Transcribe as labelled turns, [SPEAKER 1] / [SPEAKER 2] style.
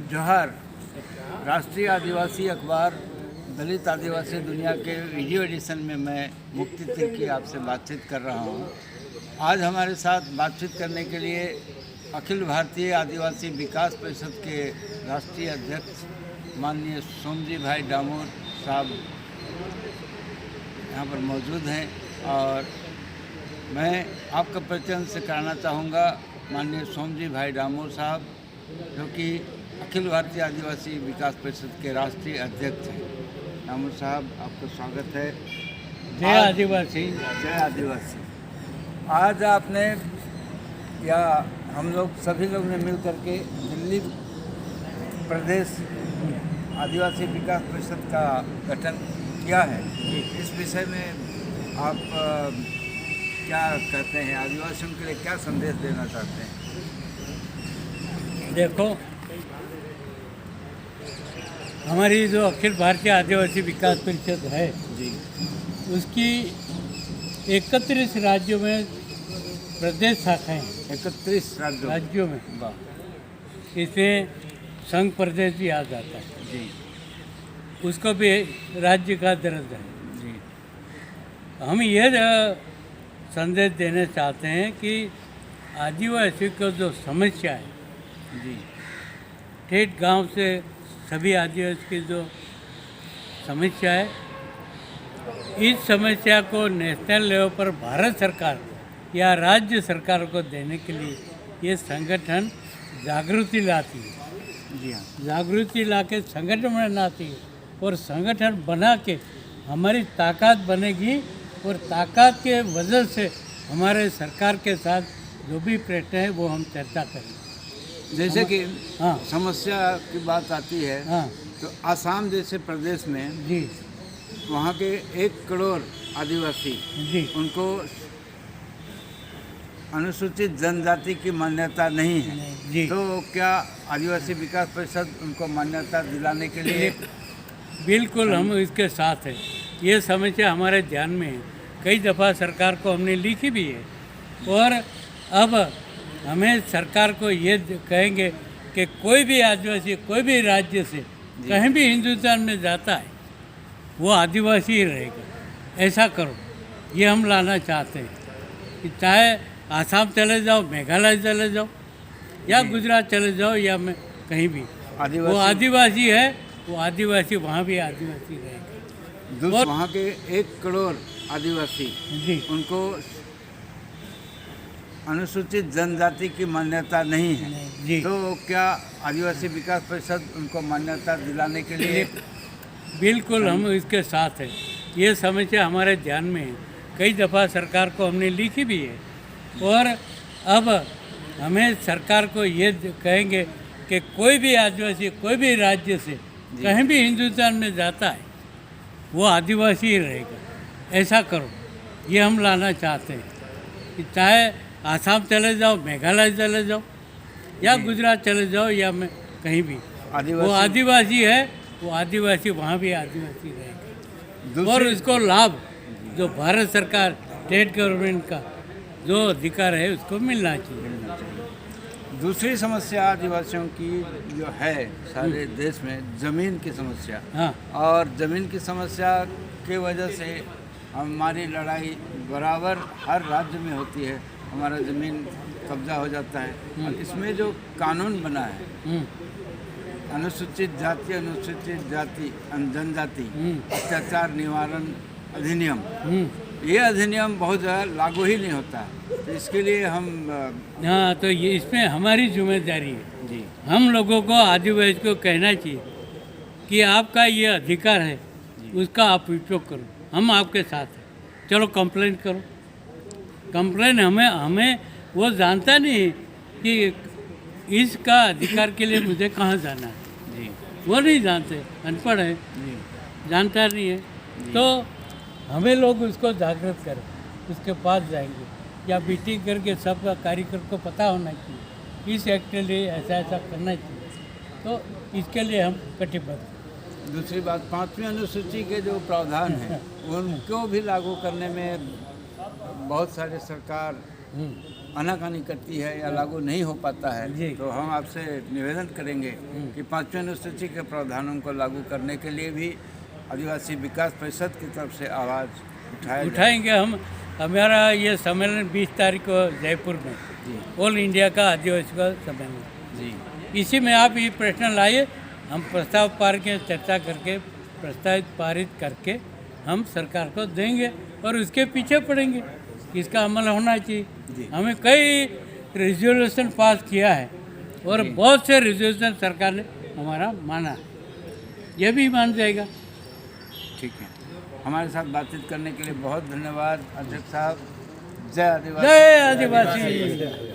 [SPEAKER 1] जोहार। राष्ट्रीय आदिवासी अखबार दलित आदिवासी दुनिया के वीडियो एडिशन में मैं मुक्ति तिर्की आपसे बातचीत कर रहा हूँ। आज हमारे साथ बातचीत करने के लिए अखिल भारतीय आदिवासी विकास परिषद के राष्ट्रीय अध्यक्ष माननीय सोमजी भाई डामोर साहब यहाँ पर मौजूद हैं और मैं आपका परिचय से कराना चाहूँगा। माननीय सोमजी भाई डामोर साहब जो कि अखिल भारतीय आदिवासी विकास परिषद के राष्ट्रीय अध्यक्ष हैं। डामोर साहब, आपका स्वागत है।
[SPEAKER 2] जय आदिवासी।
[SPEAKER 1] जय आदिवासी। आज आपने या हम लोग सभी लोग ने मिल करके दिल्ली प्रदेश आदिवासी विकास परिषद का गठन किया है। इस विषय में आप क्या कहते हैं, आदिवासियों के लिए क्या संदेश देना चाहते हैं?
[SPEAKER 2] देखो, हमारी जो अखिल भारतीय आदिवासी विकास परिषद है
[SPEAKER 1] जी,
[SPEAKER 2] उसकी 31 राज्यों में प्रदेश शाखाएं,
[SPEAKER 1] 31
[SPEAKER 2] राज्यों में।
[SPEAKER 1] वाह।
[SPEAKER 2] इसमें संघ प्रदेश भी आ जाता है,
[SPEAKER 1] जी
[SPEAKER 2] उसको भी राज्य का दर्जा है।
[SPEAKER 1] जी
[SPEAKER 2] हम ये संदेश देना चाहते हैं कि आदिवासी को जो समस्या है,
[SPEAKER 1] जी
[SPEAKER 2] ठेठ गांव से सभी आदिवासी की जो समस्या है, इस समस्या को नेशनल लेवल पर भारत सरकार या राज्य सरकार को देने के लिए ये संगठन जागृति लाती है।
[SPEAKER 1] जी हाँ।
[SPEAKER 2] जागृति ला के संगठन बनाती है और संगठन बना के हमारी ताकत बनेगी और ताकत के वजह से हमारे सरकार के साथ जो भी प्रश्न है वो हम चर्चा करेंगे।
[SPEAKER 1] जैसे कि
[SPEAKER 2] हाँ
[SPEAKER 1] समस्या की बात आती है
[SPEAKER 2] हाँ
[SPEAKER 1] तो आसाम जैसे प्रदेश में
[SPEAKER 2] जी
[SPEAKER 1] वहाँ के 1 करोड़ आदिवासी,
[SPEAKER 2] जी
[SPEAKER 1] उनको अनुसूचित जनजाति की मान्यता नहीं है।
[SPEAKER 2] जी
[SPEAKER 1] तो क्या आदिवासी विकास परिषद उनको मान्यता दिलाने के लिए?
[SPEAKER 2] बिल्कुल हम इसके साथ हैं। ये समस्या हमारे ध्यान में है, कई दफ़ा सरकार को हमने लिखी भी है और अब हमें सरकार को ये कहेंगे कि कोई भी आदिवासी कोई भी राज्य से कहीं भी हिंदुस्तान में जाता है वो आदिवासी ही रहेगा। ऐसा करो, ये हम लाना चाहते हैं कि चाहे आसाम चले जाओ, मेघालय चले जाओ या गुजरात चले जाओ या मैं कहीं भी, वो आदिवासी है, वो आदिवासी वहाँ भी आदिवासी रहेगा।
[SPEAKER 1] और वहाँ के 1 करोड़ आदिवासी
[SPEAKER 2] जी
[SPEAKER 1] उनको अनुसूचित जनजाति की मान्यता नहीं है।
[SPEAKER 2] जी
[SPEAKER 1] तो क्या आदिवासी विकास परिषद उनको मान्यता दिलाने के लिए?
[SPEAKER 2] बिल्कुल हम इसके साथ हैं। ये समस्या हमारे ध्यान में है, कई दफ़ा सरकार को हमने लिखी भी है और अब हमें सरकार को ये कहेंगे कि कोई भी आदिवासी कोई भी राज्य से कहीं भी हिंदुस्तान में जाता है वो आदिवासी ही रहेगा। ऐसा करो, ये हम लाना चाहते हैं कि चाहे आसाम चले जाओ, मेघालय चले जाओ या गुजरात चले जाओ या मैं कहीं भी, वो आदिवासी है, वो आदिवासी वहाँ भी आदिवासी रहेगा। और इसको लाभ जो भारत सरकार स्टेट गवर्नमेंट का जो अधिकार है उसको मिलना चाहिए।
[SPEAKER 1] दूसरी समस्या आदिवासियों की जो है सारे देश में, ज़मीन की समस्या।
[SPEAKER 2] हाँ
[SPEAKER 1] और ज़मीन की समस्या की वजह से हमारी लड़ाई बराबर हर राज्य में होती है। हमारा ज़मीन कब्जा हो जाता है और इसमें जो कानून बना है, अनुसूचित जाति अनुसूचित जाति जनजाति अत्याचार निवारण अधिनियम, ये अधिनियम बहुत ज़्यादा लागू ही नहीं होता है। तो इसके लिए हम
[SPEAKER 2] हाँ, तो ये इसमें हमारी जिम्मेदारी है।
[SPEAKER 1] जी
[SPEAKER 2] हम लोगों को आदिवासी को कहना चाहिए कि आपका ये अधिकार है, उसका आप उपयोग करो, हम आपके साथ हैं। चलो कंप्लेंट करो। कंप्लेंट हमें वो जानता नहीं कि इसका अधिकार के लिए मुझे कहाँ जाना है।
[SPEAKER 1] जी
[SPEAKER 2] वो नहीं जानते, अनपढ़ है,
[SPEAKER 1] जी
[SPEAKER 2] जानता नहीं है। तो हमें लोग उसको जागृत करें, उसके पास जाएंगे या मीटिंग करके सबका कार्यक्रम को पता होना चाहिए, इस एक्ट के लिए ऐसा ऐसा करना चाहिए। तो इसके लिए हम कटिबद्ध।
[SPEAKER 1] दूसरी बात, 5वीं अनुसूची के जो प्रावधान हैं उनको भी लागू करने में बहुत सारे सरकार आनाकानी करती है या लागू नहीं हो पाता
[SPEAKER 2] जी।
[SPEAKER 1] है, तो हम आपसे निवेदन करेंगे कि 5वीं अनुसूची के प्रावधानों को लागू करने के लिए भी आदिवासी विकास परिषद की तरफ से आवाज़ उठाया जाए।
[SPEAKER 2] उठाएंगे हम। हमारा ये सम्मेलन 20 तारीख को जयपुर में,
[SPEAKER 1] जी
[SPEAKER 2] ऑल इंडिया का आदिवासी का सम्मेलन,
[SPEAKER 1] जी
[SPEAKER 2] इसी में आप ये प्रश्न लाइए, हम प्रस्ताव पारित के चर्चा करके प्रस्तावित पारित करके हम सरकार को देंगे और उसके पीछे पड़ेंगे कि इसका अमल होना
[SPEAKER 1] जी।
[SPEAKER 2] चाहिए। हमें कई रेजोल्यूशन पास किया है और बहुत से रेजोल्यूशन सरकार ने हमारा माना, यह भी मान जाएगा।
[SPEAKER 1] ठीक है, हमारे साथ बातचीत करने के लिए बहुत धन्यवाद अध्यक्ष साहब। जय आदिवासी।
[SPEAKER 2] जय आदिवासी।